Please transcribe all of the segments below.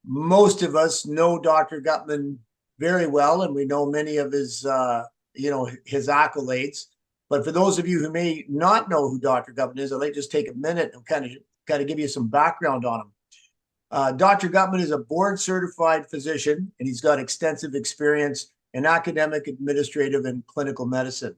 Most of us know Dr. Gutman very well, and we know many of his, his accolades. But for those of you who may not know who Dr. Gutman is, I'd like to just take a minute and kind of give you some background on him. Dr. Gutman is a board-certified physician, and he's got extensive experience in academic, administrative, and clinical medicine.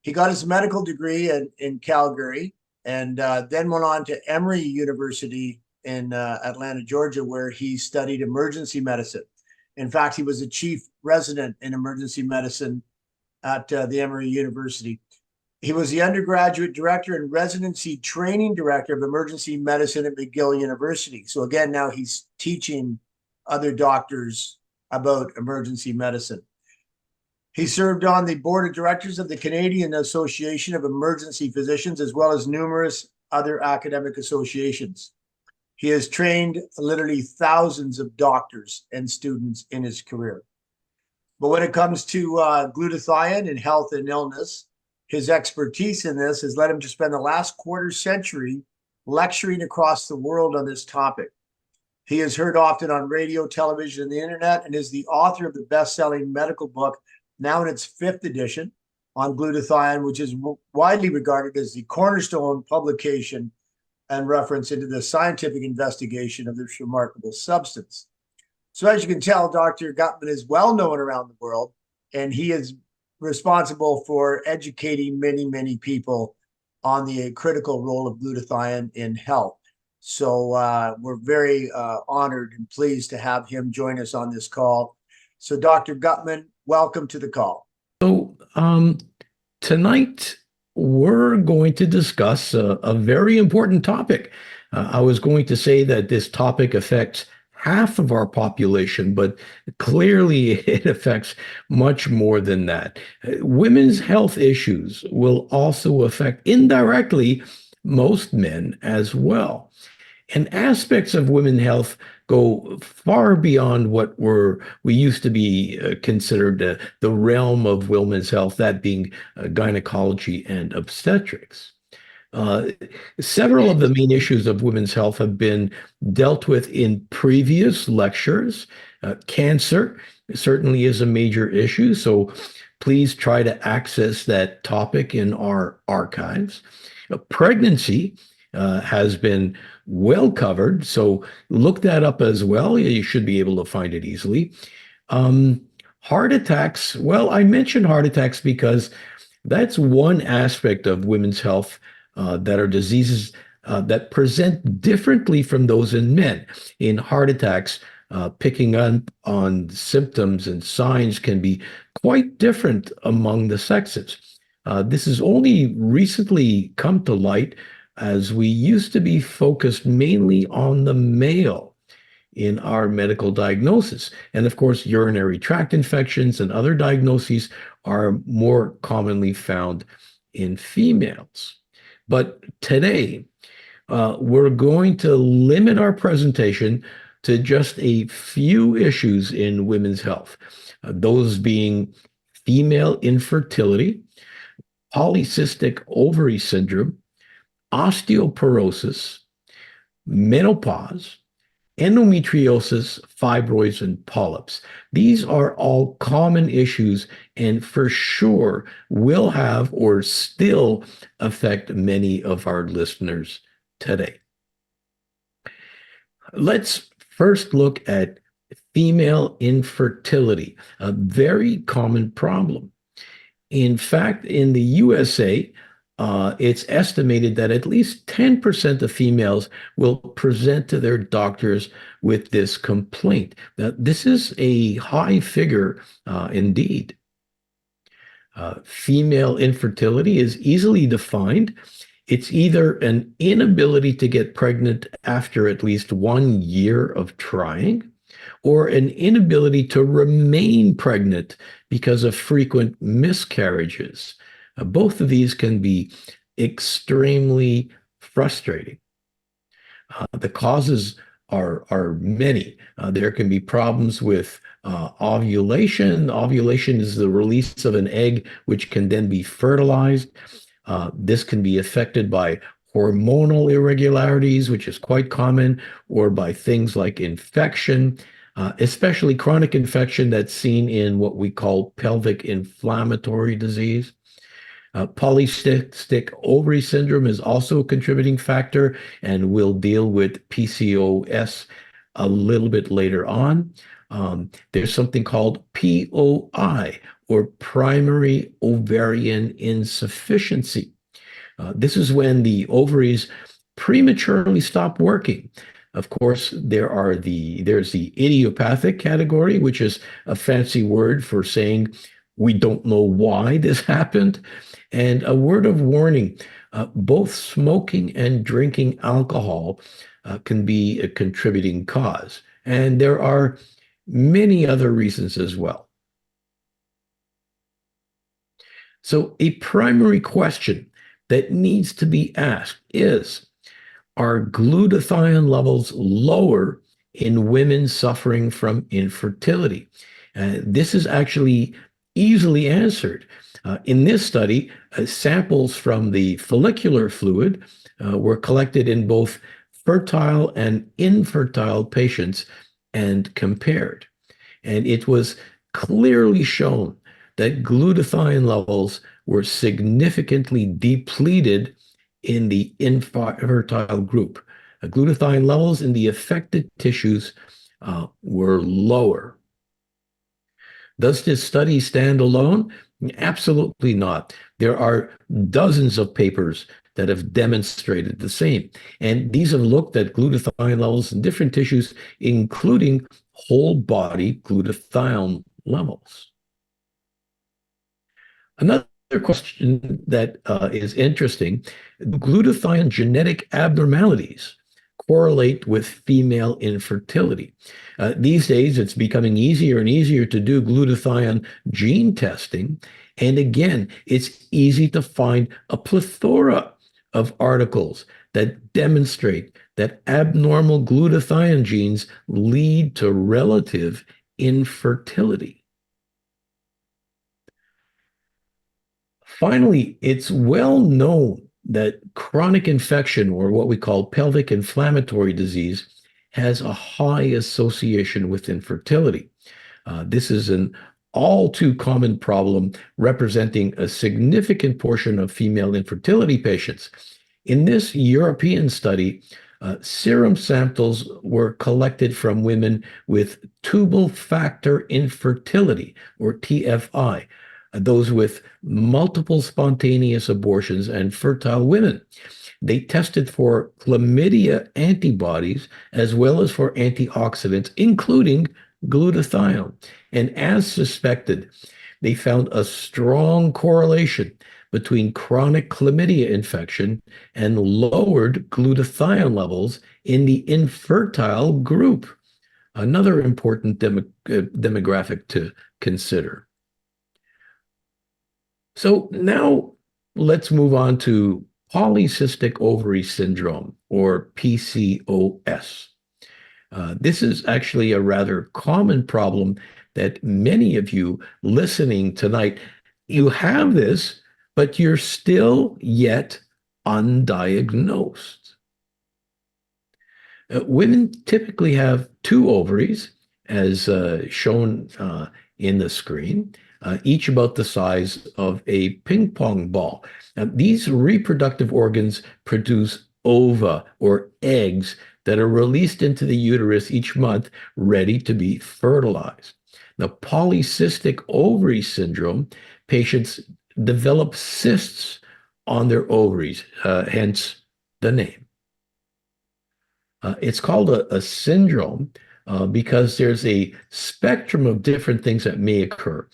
He got his medical degree in Calgary, and then went on to Emory University in Atlanta, Georgia, where he studied emergency medicine. In fact, he was a chief resident in emergency medicine at the Emory University. He was the undergraduate director and residency training director of emergency medicine at McGill University. So again, now he's teaching other doctors about emergency medicine. He served on the board of directors of the Canadian Association of Emergency Physicians, as well as numerous other academic associations. He has trained literally thousands of doctors and students in his career. But when it comes to glutathione and health and illness, his expertise in this has led him to spend the last quarter century lecturing across the world on this topic. He is heard often on radio, television, and the internet, and is the author of the best-selling medical book, now in its 5th edition, on glutathione, which is widely regarded as the cornerstone publication and reference into the scientific investigation of this remarkable substance. So as you can tell, Dr. Gutman is well known around the world, and he is responsible for educating many, many people on the critical role of glutathione in health. So we're very honored and pleased to have him join us on this call. So Dr. Gutman, welcome to the call. So tonight we're going to discuss a very important topic. I was going to say that this topic affects half of our population, but clearly it affects much more than that. Women's health issues will also affect indirectly most men as well. And aspects of women's health go far beyond what we used to be considered the realm of women's health, that being gynecology and obstetrics. Several of the main issues of women's health have been dealt with in previous lectures. Cancer certainly is a major issue, so please try to access that topic in our archives. Pregnancy has been well covered, so look that up as well. You should be able to find it easily. Heart attacks, well, I mentioned heart attacks because that's one aspect of women's health that are diseases that present differently from those in men. In heart attacks, picking up on symptoms and signs can be quite different among the sexes. This has only recently come to light, as we used to be focused mainly on the male in our medical diagnosis. And of course, urinary tract infections and other diagnoses are more commonly found in females. But today, we're going to limit our presentation to just a few issues in women's health, those being female infertility, polycystic ovary syndrome, osteoporosis, menopause, endometriosis, fibroids, and polyps. These are all common issues and for sure will have or still affect many of our listeners today. Let's first look at female infertility, a very common problem. In fact, in the USA, it's estimated that at least 10% of females will present to their doctors with this complaint. Now, this is a high figure indeed. Female infertility is easily defined. It's either an inability to get pregnant after at least 1 year of trying, or an inability to remain pregnant because of frequent miscarriages. Both of these can be extremely frustrating. The causes are many. There can be problems with ovulation. Ovulation is the release of an egg which can then be fertilized. This can be affected by hormonal irregularities, which is quite common, or by things like infection, especially chronic infection that's seen in what we call pelvic inflammatory disease. Polycystic ovary syndrome is also a contributing factor, and we'll deal with PCOS a little bit later on. There's something called POI, or primary ovarian insufficiency. This is when the ovaries prematurely stop working. Of course, there's the idiopathic category, which is a fancy word for saying we don't know why this happened. And a word of warning, both smoking and drinking alcohol can be a contributing cause. And there are many other reasons as well. So a primary question that needs to be asked is, are glutathione levels lower in women suffering from infertility? This is actually easily answered. In this study, samples from the follicular fluid were collected in both fertile and infertile patients and compared. And it was clearly shown that glutathione levels were significantly depleted in the infertile group. Glutathione levels in the affected tissues were lower. Does this study stand alone? Absolutely not. There are dozens of papers that have demonstrated the same. And these have looked at glutathione levels in different tissues, including whole body glutathione levels. Another question that is interesting, glutathione genetic abnormalities correlate with female infertility. These days, it's becoming easier and easier to do glutathione gene testing. And again, it's easy to find a plethora of articles that demonstrate that abnormal glutathione genes lead to relative infertility. Finally, it's well known that chronic infection, or what we call pelvic inflammatory disease, has a high association with infertility. This is an all too common problem representing a significant portion of female infertility patients. In this European study, serum samples were collected from women with tubal factor infertility, or TFI, those with multiple spontaneous abortions, and fertile women. They tested for chlamydia antibodies as well as for antioxidants, including glutathione. And as suspected, they found a strong correlation between chronic chlamydia infection and lowered glutathione levels in the infertile group. Another important demographic to consider. So now let's move on to polycystic ovary syndrome, or PCOS. This is actually a rather common problem that many of you listening tonight, you have this, but you're still yet undiagnosed. Women typically have two ovaries, as shown in the screen, each about the size of a ping pong ball. Now, these reproductive organs produce ova, or eggs, that are released into the uterus each month, ready to be fertilized. Now, polycystic ovary syndrome, patients develop cysts on their ovaries, hence the name. It's called a syndrome because there's a spectrum of different things that may occur.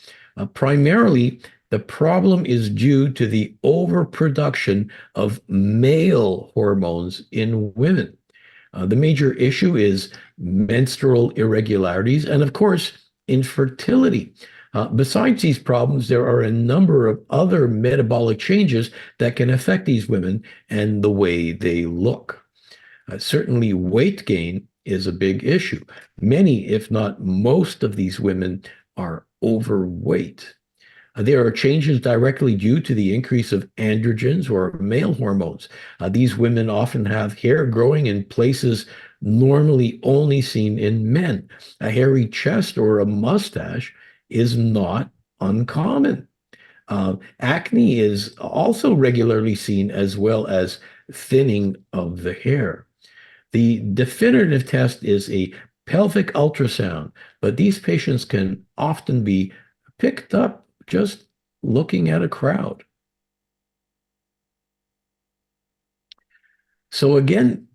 Primarily, the problem is due to the overproduction of male hormones in women. The major issue is menstrual irregularities and, of course, infertility. Besides these problems, there are a number of other metabolic changes that can affect these women and the way they look. Certainly, weight gain is a big issue. Many, if not most, of these women are overweight. There are changes directly due to the increase of androgens or male hormones. These women often have hair growing in places normally only seen in men. A hairy chest or a mustache is not uncommon. Acne is also regularly seen, as well as thinning of the hair. The definitive test is a pelvic ultrasound, but these patients can often be picked up just looking at a crowd. So again,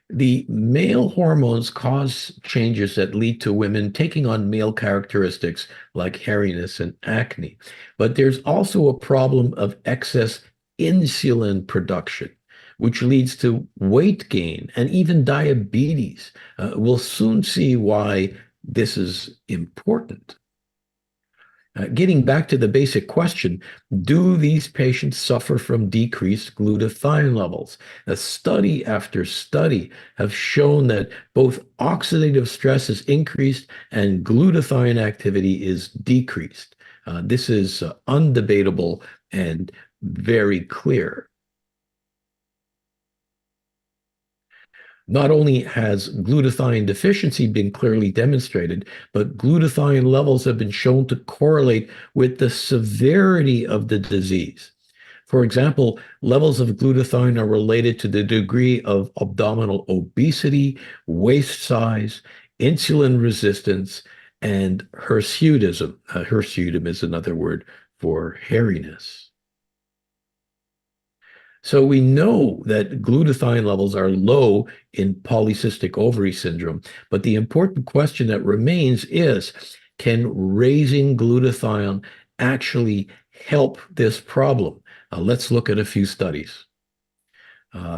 the male hormones cause changes that lead to women taking on male characteristics like hairiness and acne. But there's also a problem of excess insulin production, which leads to weight gain and even diabetes. We'll soon see why this is important. Getting back to the basic question, do these patients suffer from decreased glutathione levels? Study after study have shown that both oxidative stress is increased and glutathione activity is decreased. This is undebatable and very clear. Not only has glutathione deficiency been clearly demonstrated, but glutathione levels have been shown to correlate with the severity of the disease. For example, levels of glutathione are related to the degree of abdominal obesity, waist size, insulin resistance, and hirsutism. Hirsutism is another word for hairiness. So we know that glutathione levels are low in polycystic ovary syndrome, but the important question that remains is, can raising glutathione actually help this problem? Let's look at a few studies.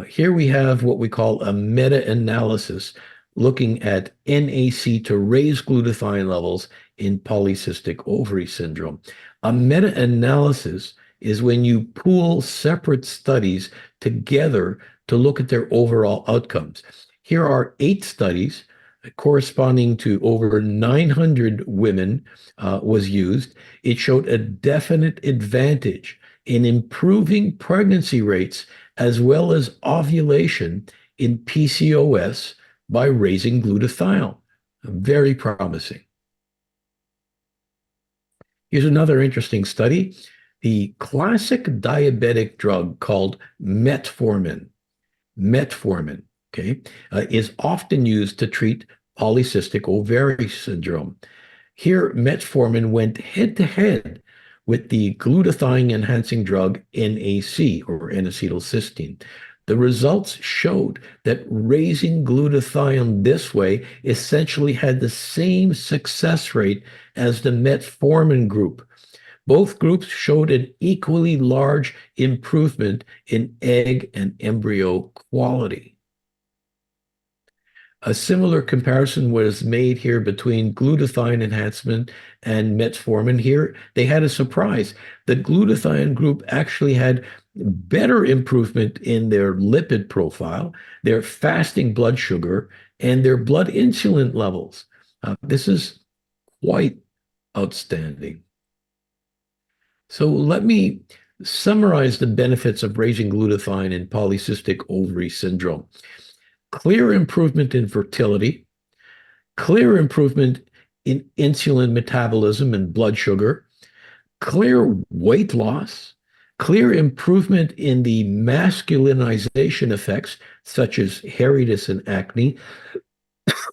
Here we have what we call a meta-analysis looking at NAC to raise glutathione levels in polycystic ovary syndrome. A meta-analysis is when you pool separate studies together to look at their overall outcomes. Here are 8 studies corresponding to over 900 women was used. It showed a definite advantage in improving pregnancy rates as well as ovulation in PCOS by raising glutathione. Very promising. Here's another interesting study. The classic diabetic drug called metformin, okay, is often used to treat polycystic ovary syndrome. Here, metformin went head to head with the glutathione enhancing drug NAC, or N-acetylcysteine. The results showed that raising glutathione this way essentially had the same success rate as the metformin group. Both groups showed an equally large improvement in egg and embryo quality. A similar comparison was made here between glutathione enhancement and metformin. Here, they had a surprise. The glutathione group actually had better improvement in their lipid profile, their fasting blood sugar, and their blood insulin levels. This is quite outstanding. So let me summarize the benefits of raising glutathione in polycystic ovary syndrome. Clear improvement in fertility, clear improvement in insulin metabolism and blood sugar, clear weight loss, clear improvement in the masculinization effects, such as hairiness and acne,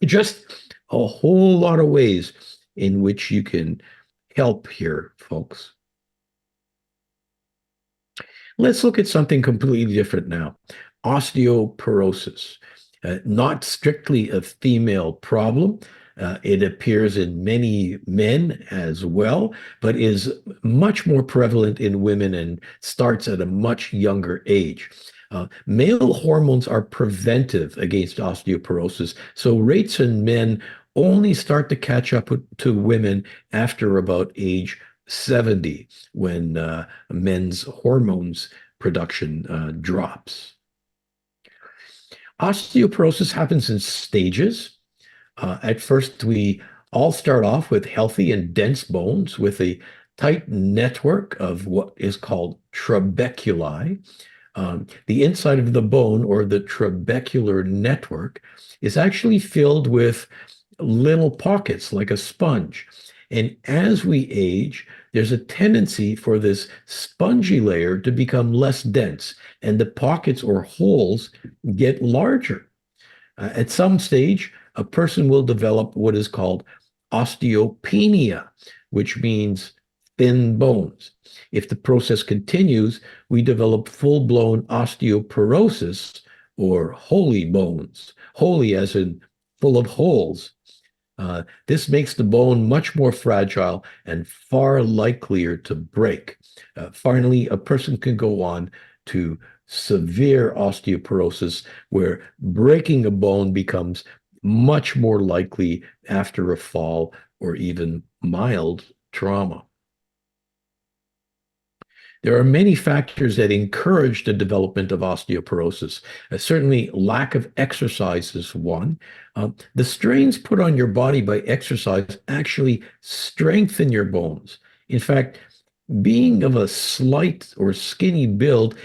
just a whole lot of ways in which you can help here, folks. Let's look at something completely different now. Osteoporosis. Not strictly a female problem. It appears in many men as well, but is much more prevalent in women and starts at a much younger age. Male hormones are preventive against osteoporosis, so rates in men only start to catch up to women after about age 70, when men's hormones production drops. Osteoporosis happens in stages. At first, we all start off with healthy and dense bones with a tight network of what is called trabeculi. The inside of the bone, or the trabecular network, is actually filled with little pockets like a sponge. And as we age, there's a tendency for this spongy layer to become less dense, and the pockets or holes get larger. At some stage, a person will develop what is called osteopenia, which means thin bones. If the process continues, we develop full-blown osteoporosis, or holy bones, holy as in full of holes. This makes the bone much more fragile and far likelier to break. Finally, a person can go on to severe osteoporosis, where breaking a bone becomes much more likely after a fall or even mild trauma. There are many factors that encourage the development of osteoporosis. Certainly, lack of exercise is one. The strains put on your body by exercise actually strengthen your bones. In fact, being of a slight or skinny build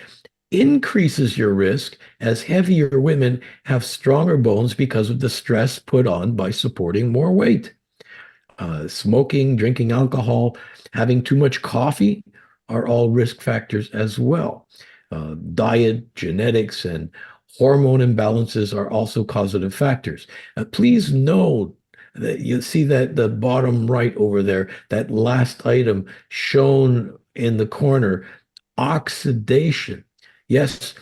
increases your risk, as heavier women have stronger bones because of the stress put on by supporting more weight. Smoking, drinking alcohol, having too much coffee are all risk factors as well. Diet, genetics, and hormone imbalances are also causative factors. Please note that you see that the bottom right over there, that last item shown in the corner, oxidation. Yes,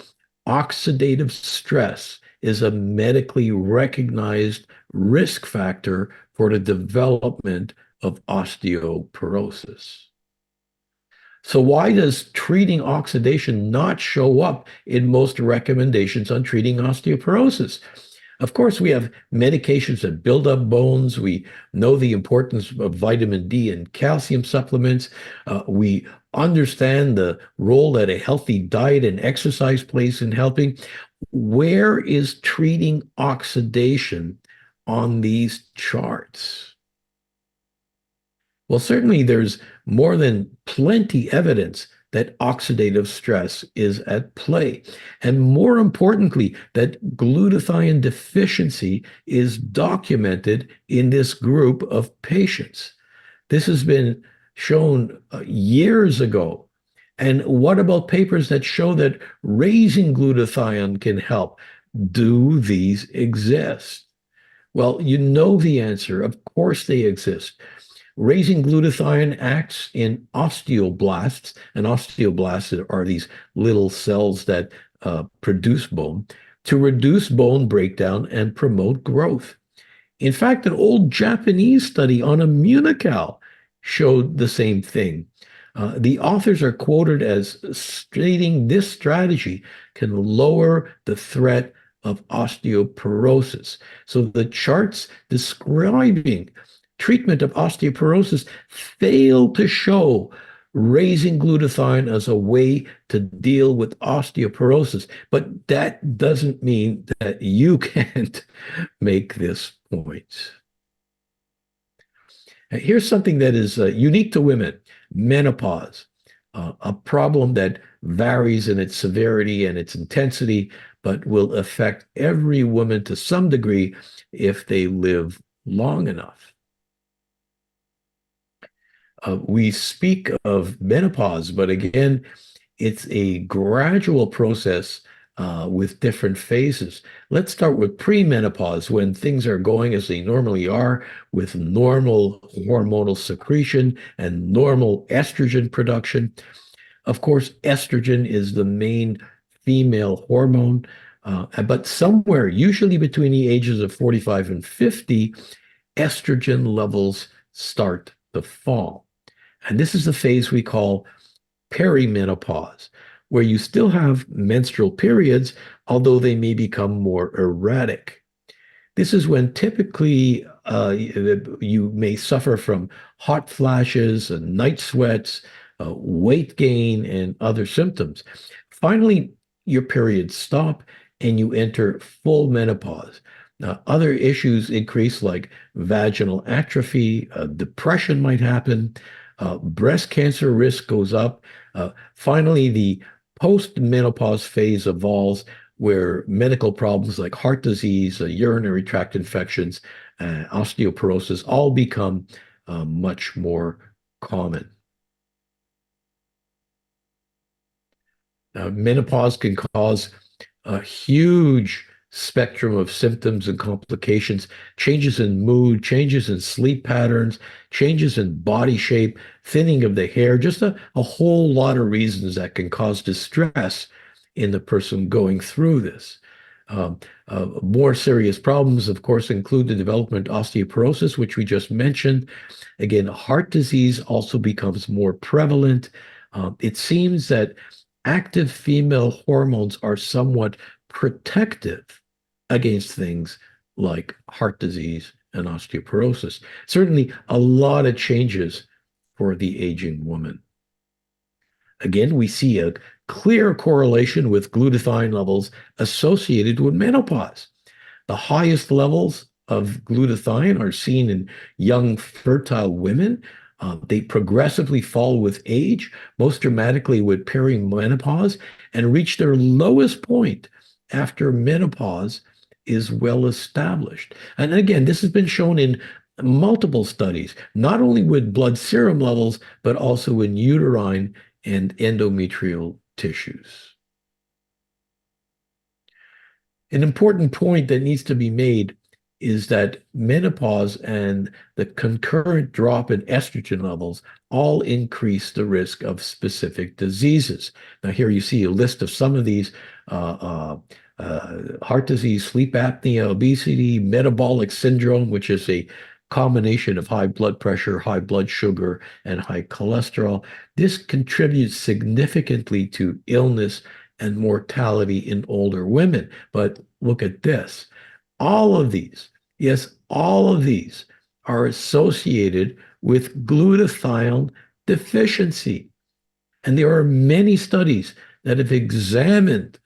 oxidative stress is a medically recognized risk factor for the development of osteoporosis. So why does treating oxidation not show up in most recommendations on treating osteoporosis? Of course, we have medications that build up bones. We know the importance of vitamin D and calcium supplements. We understand the role that a healthy diet and exercise plays in helping. Where is treating oxidation on these charts? Well, certainly there's more than plenty evidence that oxidative stress is at play. And more importantly, that glutathione deficiency is documented in this group of patients. This has been shown years ago. And what about papers that show that raising glutathione can help? Do these exist? Well, you know the answer. Of course they exist. Raising glutathione acts in osteoblasts, and osteoblasts are these little cells that produce bone, to reduce bone breakdown and promote growth. In fact, an old Japanese study on Immunical showed the same thing. The authors are quoted as stating this strategy can lower the threat of osteoporosis. So the charts describing treatment of osteoporosis fail to show raising glutathione as a way to deal with osteoporosis. But that doesn't mean that you can't make this point. Here's something that is unique to women: menopause, a problem that varies in its severity and its intensity, but will affect every woman to some degree if they live long enough. We speak of menopause, but again, it's a gradual process with different phases. Let's start with premenopause, when things are going as they normally are, with normal hormonal secretion and normal estrogen production. Of course, estrogen is the main female hormone, but somewhere, usually between the ages of 45 and 50, estrogen levels start to fall. And this is the phase we call perimenopause, where you still have menstrual periods, although they may become more erratic. This is when typically you may suffer from hot flashes and night sweats, weight gain, and other symptoms. Finally, your periods stop and you enter full menopause. Now, other issues increase, like vaginal atrophy, depression might happen. Breast cancer risk goes up. Finally, the post-menopause phase evolves where medical problems like heart disease, urinary tract infections, osteoporosis all become much more common. Menopause can cause a huge spectrum of symptoms and complications, changes in mood, changes in sleep patterns, changes in body shape, thinning of the hair, just a whole lot of reasons that can cause distress in the person going through this. More serious problems, of course, include the development of osteoporosis, which we just mentioned. Again, heart disease also becomes more prevalent. It seems that active female hormones are somewhat protective against things like heart disease and osteoporosis. Certainly, a lot of changes for the aging woman. Again, we see a clear correlation with glutathione levels associated with menopause. The highest levels of glutathione are seen in young, fertile women. They progressively fall with age, most dramatically with perimenopause, and reach their lowest point after menopause is well established. And again, this has been shown in multiple studies, not only with blood serum levels, but also in uterine and endometrial tissues. An important point that needs to be made is that menopause and the concurrent drop in estrogen levels all increase the risk of specific diseases. Now, here you see a list of some of these heart disease, sleep apnea, obesity, metabolic syndrome, which is a combination of high blood pressure, high blood sugar, and high cholesterol. This contributes significantly to illness and mortality in older women. But look at this. All of these, yes, all of these are associated with glutathione deficiency. And there are many studies that have examined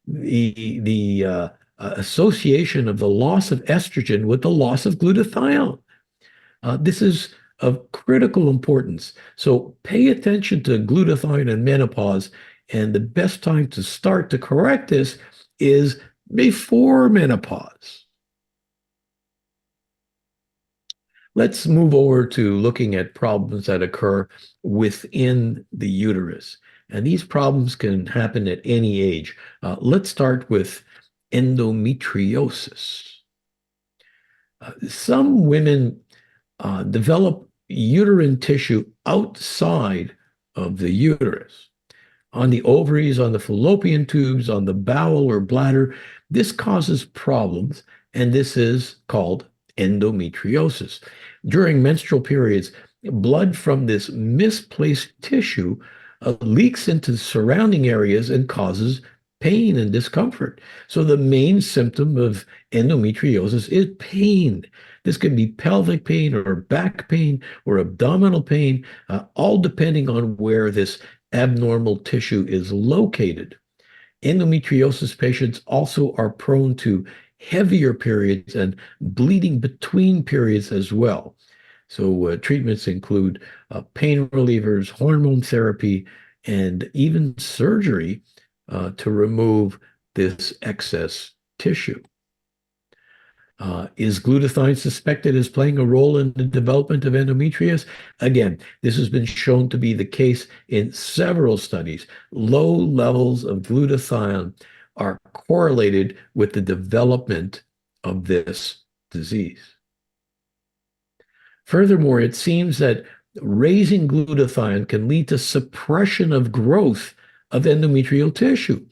the association of the loss of estrogen with the loss of glutathione. This is of critical importance. So pay attention to glutathione and menopause, and the best time to start to correct this is before menopause. Let's move over to looking at problems that occur within the uterus. And these problems can happen at any age. Let's start with endometriosis. Some women develop uterine tissue outside of the uterus, on the ovaries, on the fallopian tubes, on the bowel or bladder. This causes problems, and this is called endometriosis. During menstrual periods, blood from this misplaced tissue leaks into surrounding areas and causes pain and discomfort. So the main symptom of endometriosis is pain. This can be pelvic pain or back pain or abdominal pain, all depending on where this abnormal tissue is located. Endometriosis patients also are prone to heavier periods and bleeding between periods as well. So treatments include pain relievers, hormone therapy, and even surgery to remove this excess tissue. Is glutathione suspected as playing a role in the development of endometriosis? Again, this has been shown to be the case in several studies. Low levels of glutathione are correlated with the development of this disease. Furthermore, it seems that raising glutathione can lead to suppression of growth of endometrial tissue,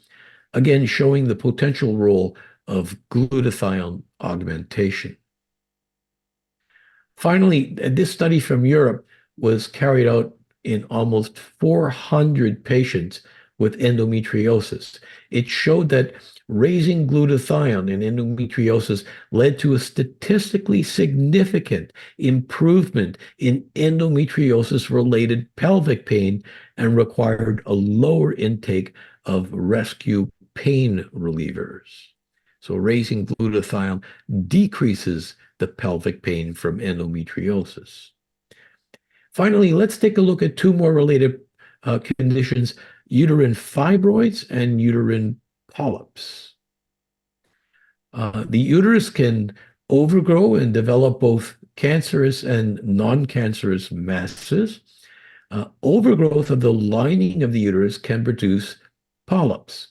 again, showing the potential role of glutathione augmentation. Finally, this study from Europe was carried out in almost 400 patients with endometriosis. It showed that raising glutathione in endometriosis led to a statistically significant improvement in endometriosis-related pelvic pain and required a lower intake of rescue pain relievers. So raising glutathione decreases the pelvic pain from endometriosis. Finally, let's take a look at two more related conditions, uterine fibroids and uterine polyps. The uterus can overgrow and develop both cancerous and non-cancerous masses. Overgrowth of the lining of the uterus can produce polyps.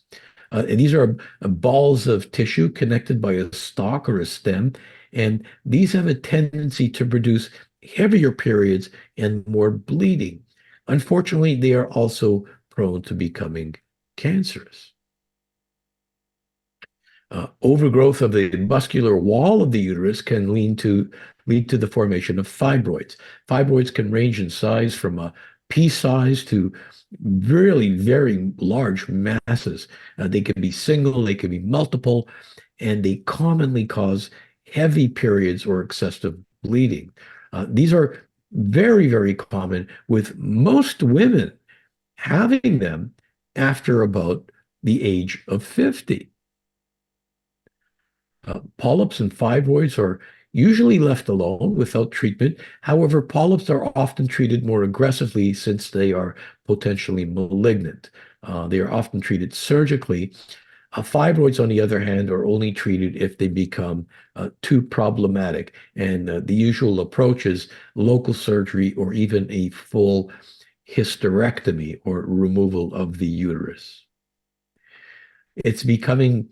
And these are balls of tissue connected by a stalk or a stem, and these have a tendency to produce heavier periods and more bleeding. Unfortunately, they are also prone to becoming cancerous. Overgrowth of the muscular wall of the uterus can lead to the formation of fibroids. Fibroids can range in size from a pea size to really very large masses. They can be single, they can be multiple, and they commonly cause heavy periods or excessive bleeding. These are very, very common, with most women having them after about the age of 50. Polyps and fibroids are usually left alone without treatment. However, polyps are often treated more aggressively since they are potentially malignant. They are often treated surgically. Fibroids, on the other hand, are only treated if they become too problematic. And the usual approach is local surgery or even a full hysterectomy or removal of the uterus. It's becoming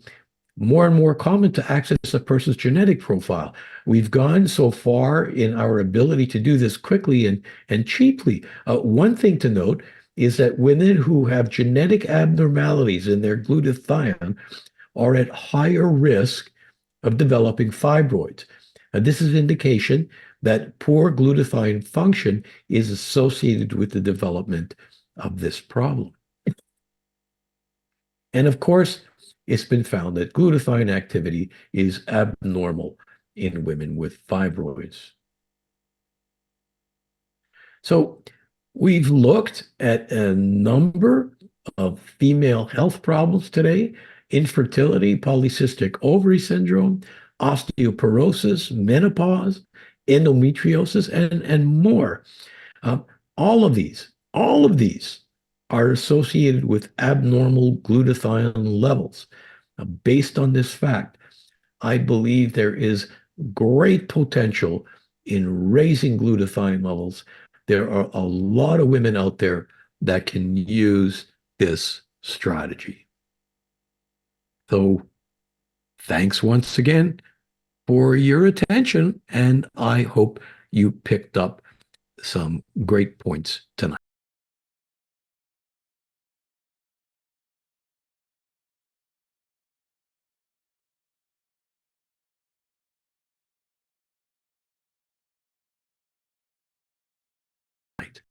more and more common to access a person's genetic profile. We've gone so far in our ability to do this quickly and cheaply. One thing to note is that women who have genetic abnormalities in their glutathione are at higher risk of developing fibroids. This is an indication that poor glutathione function is associated with the development of this problem. And of course, it's been found that glutathione activity is abnormal in women with fibroids. So we've looked at a number of female health problems today: infertility, polycystic ovary syndrome, osteoporosis, menopause, endometriosis, and more. Uh, all of these are associated with abnormal glutathione levels. Now, based on this fact, I believe there is great potential in raising glutathione levels. There are a lot of women out there that can use this strategy. So, thanks once again for your attention, and I hope you picked up some great points tonight.